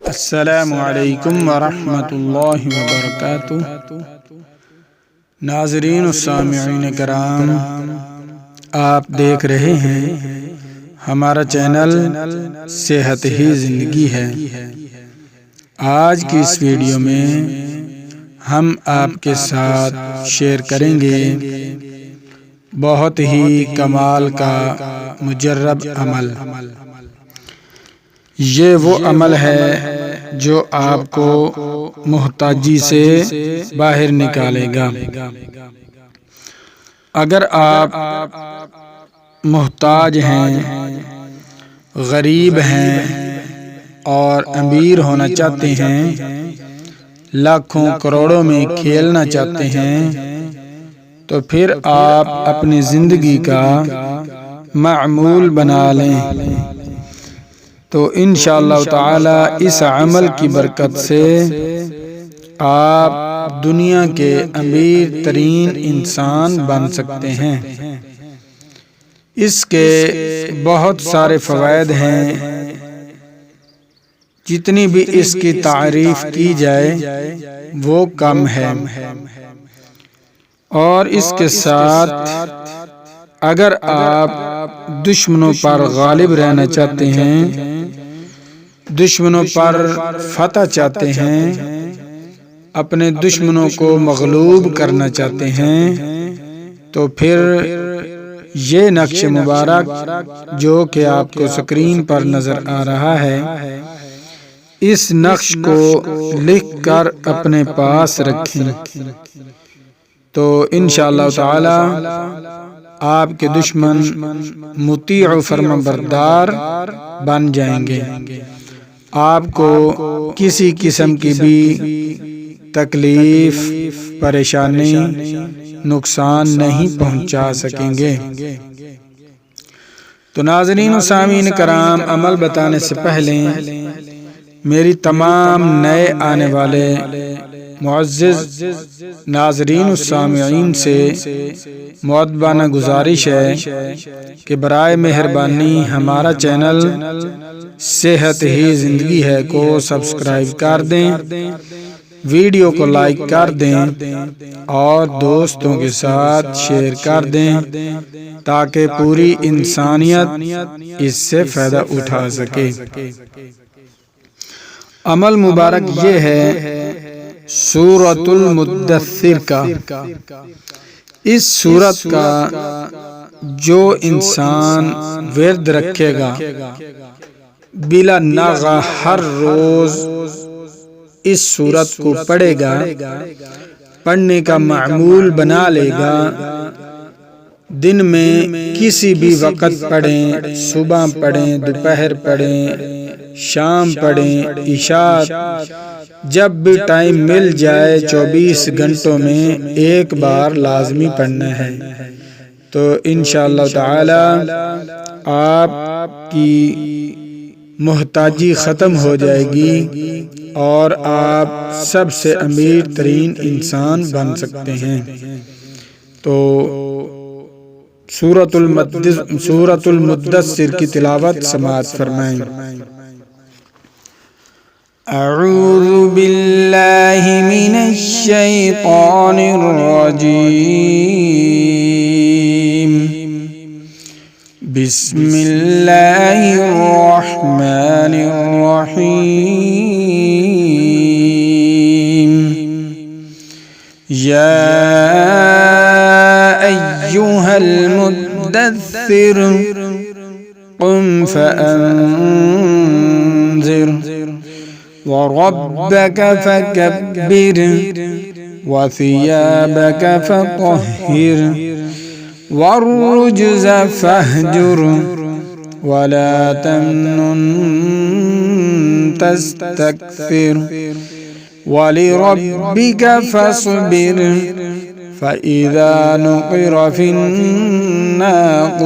السلام علیکم ورحمۃ اللہ وبرکاتہ۔ ناظرین و سامعین کرام، آپ دیکھ رہے ہیں ہمارا چینل صحت ہی زندگی ہے۔ آج کی اس ویڈیو میں ہم آپ کے ساتھ شیئر کریں گے بہت ہی کمال کا مجرب عمل۔ یہ وہ عمل ہے جو آپ کو محتاجی سے باہر نکالے گا۔ اگر آپ محتاج ہیں، غریب ہیں اور امیر ہونا چاہتے ہیں، لاکھوں کروڑوں میں کھیلنا چاہتے ہیں، تو پھر آپ اپنی زندگی کا معمول بنا لیں تو انشاءاللہ تعالی اس عمل کی برکت سے آپ دنیا کے امیر ترین انسان بن سکتے ہیں۔ اس کے بہت سارے فوائد ہیں، جتنی بھی اس کی تعریف کی جائے وہ کم ہے۔ اور اس کے ساتھ اگر آپ دشمنوں پر غالب رہنا چاہتے ہیں، دشمنوں پر فتح چاہتے ہیں، اپنے دشمنوں کو مغلوب کرنا چاہتے ہیں، تو پھر یہ نقش مبارک جو کہ آپ کو سکرین پر نظر آ رہا ہے، اس نقش کو لکھ کر اپنے پاس رکھیں تو انشاءاللہ تعالی آپ کے دشمن مطیع و فرمانبردار بن جائیں گے، آپ کو کسی قسم کی بھی تکلیف، پریشانی، نقصان نہیں پہنچا سکیں گے۔ تو ناظرین و سامعین کرام، عمل بتانے سے پہلے میری تمام نئے آنے والے معزز ناظرین و سامعین سے مؤدبانہ گزارش ہے کہ برائے مہربانی ہمارا چینل صحت ہی زندگی ہے کو سبسکرائب کر دیں، ویڈیو کو لائک کر دیں اور دوستوں کے ساتھ شیئر کر دیں تاکہ پوری انسانیت اس سے فائدہ اٹھا سکے۔ عمل مبارک یہ ہے سورۃ المدثر کا۔ اس سورت کا جو انسان ورد رکھے گا، بلا ناغہ ہر روز اس سورت کو پڑھے گا، پڑھنے کا معمول بنا لے گا، دن میں کسی بھی وقت پڑھیں، صبح پڑھیں، دوپہر پڑھیں، شام پڑھیں، عشاء، جب بھی ٹائم مل جائے 24 گھنٹوں میں ایک بار لازمی پڑھنا ہے، تو انشاءاللہ تعالی آپ کی محتاجی ختم ہو جائے گی اور آپ سب سے امیر ترین انسان بن سکتے ہیں۔ تو سورۃ المدثر کی تلاوت سماعت فرمائیں۔ اعوذ باللہ من الشیطان الرجیم، بسم اللہ الرحمن الرحیم۔ یا ایہا المدثر قم فانذر وربك فكبر وثيابك فطهر والرجز فاهجر ولا تمنن تستكثر ولربك فاصبر فإذا نقر في الناقور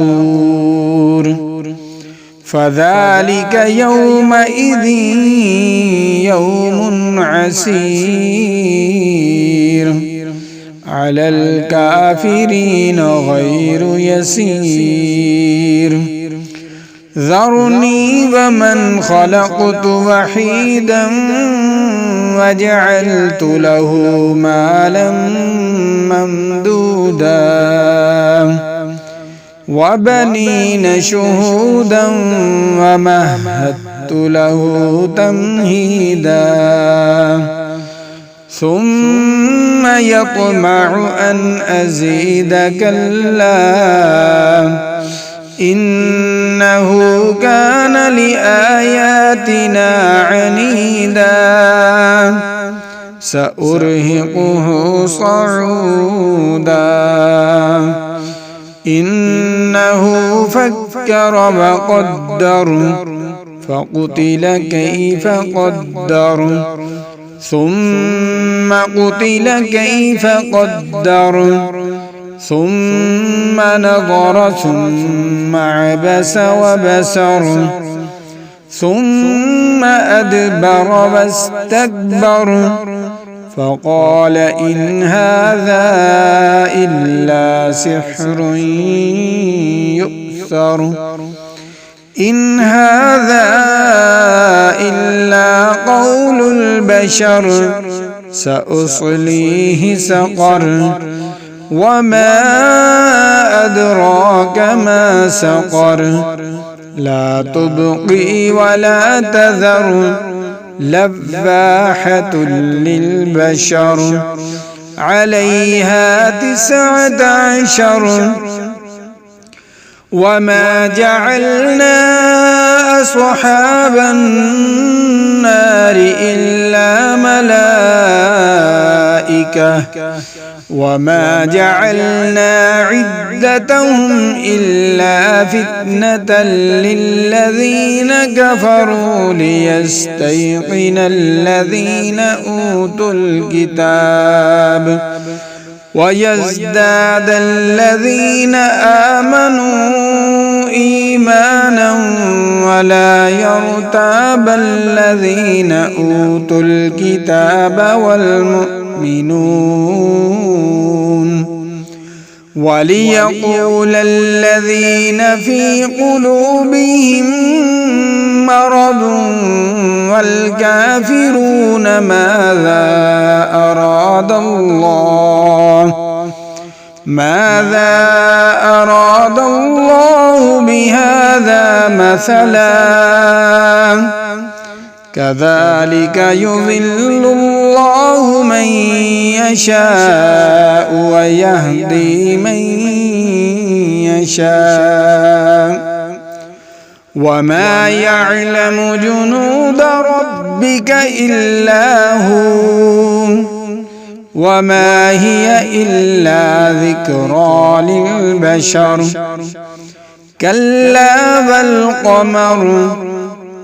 فذلك يومئذ يوم عسير على الكافرين غير يسير۔ ذرني ومن خلقت وحيدا وجعلت له مالا ممدودا وبنين شهودا ومهدت له تمهيدا ثم يطمع أن أزيد كلا إنه كان لآياتنا عنيدا سأرهقه صعودا إنه فكر وقدر فقتل كيف قدر ثم قتل كيف قدر ثم نظر ثم عبس وبسر ثم أدبر واستكبر فقال إن هذا إلا سحر يؤثر إن هذا إلا قول البشر سأصليه سقر وما أدراك ما سقر لا تبقي ولا تذر لفاحة للبشر عليها 19 وما جعلنا أصحاب النار إلا ملائكة وما جعلنا عدتهم إلا فتنة للذين كفروا ليستيقن الذين أوتوا الكتاب ويزداد الذين آمنوا إيمانا ولا يرتاب الذين أوتوا الكتاب والمؤمنون وليقول الذين في قلوبهم مرض والكافرون ماذا أراد الله بهذا مثلا كذلك يضل الله من يشاء ويهدي من يشاء وما يعلم جنود ربك إلا هو وما هي إلا ذكرى للبشر كلا والقمر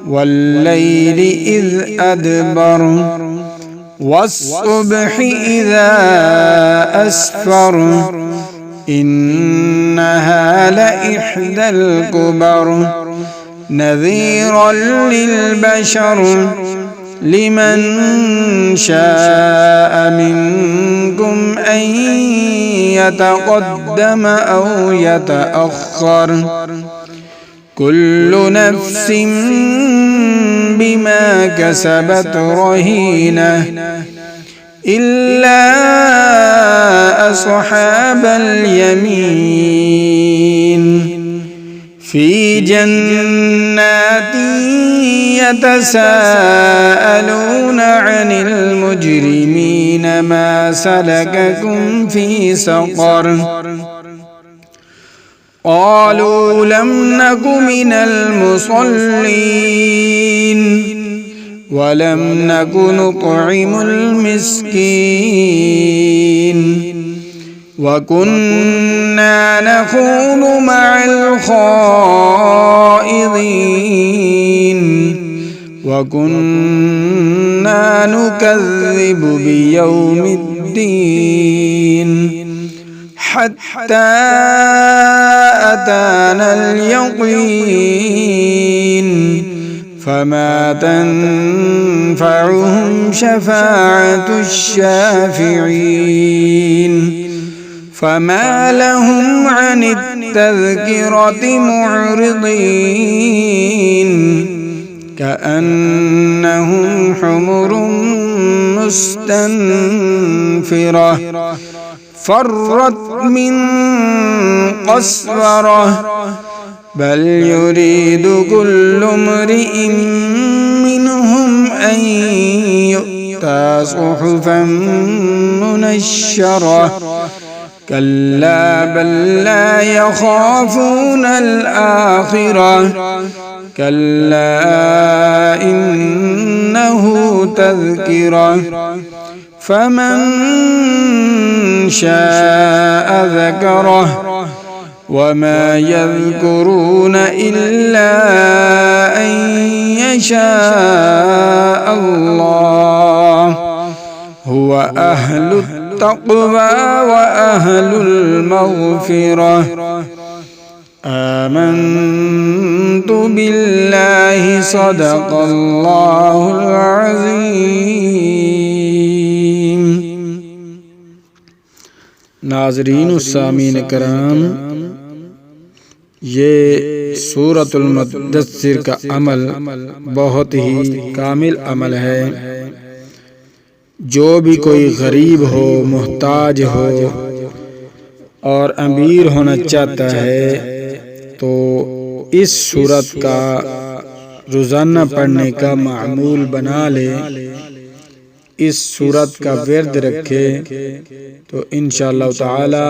والليل إذ أدبر والصبح إذا أسفر إنها لإحدى الكبر نذيرا للبشر لمن شاء منكم أن يتقدم أو يتأخر كل نفس بما كسبت رهينة إلا أصحاب اليمين في جنات يتساءلون عن المجرمين ما سلككم في سقر قالوا لم نك من المصلين ولم نك نطعم المسكين وكنا نخوض مع الخائضين وكنا نكذب بيوم الدين حتى أتانا اليقين فما تنفعهم شفاعة الشافعين فما لهم عن التذكرة معرضين كأنهم حمر مستنفرة فرت من قسورة بل يريد كل امرئ منهم أن يؤتى صحفا منشرة كلا بل لا يخافون الآخرة كلا إنه تذكرة فمن شاء ذكره وما يذكرون إلا أن يشاء الله هو أهل التقوى وأهل المغفرة آمنت بالله صدق الله العظيم۔ ناظرین و سامعین کرام، یہ سورۃ المدثر کا عمل بہت ہی کامل عمل ہے۔ جو بھی کوئی غریب ہو، محتاج ہو اور امیر ہونا چاہتا ہے تو اس سورت کا روزانہ پڑھنے کا معمول بنا لے، اس سورت کا ورد رکھے تو انشاءاللہ تعالی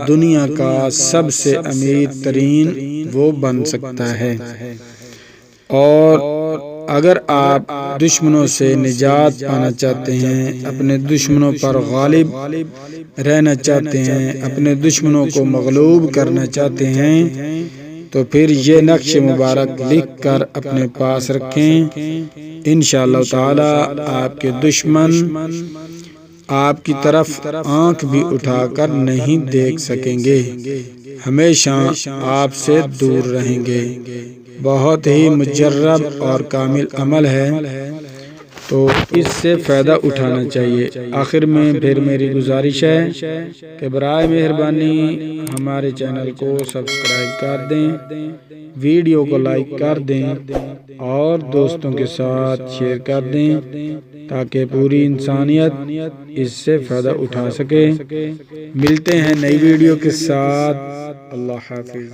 دنیا کا سب سے امیر ترین وہ بن سکتا ہے۔ اور اگر آپ دشمنوں سے نجات پانا چاہتے ہیں، اپنے دشمنوں پر غالب رہنا چاہتے ہیں، اپنے دشمنوں کو مغلوب کرنا چاہتے ہیں تو پھر یہ نقش مبارک لکھ کر اپنے پاس رکھیں۔ انشاءاللہ تعالی آپ کے دشمن آپ کی طرف آنکھ بھی اٹھا کر نہیں دیکھ سکیں گے، ہمیشہ آپ سے دور رہیں گے۔ بہت ہی مجرب اور کامل عمل ہے، تو اس سے فائدہ اٹھانا چاہیے۔ آخر میں پھر میری گزارش ہے کہ برائے مہربانی ہمارے چینل کو سبسکرائب کر دیں، ویڈیو کو لائک کر دیں اور دوستوں کے ساتھ شیئر کر دیں تاکہ پوری انسانیت اس سے فائدہ اٹھا سکے۔ ملتے ہیں نئی ویڈیو کے ساتھ۔ اللہ حافظ۔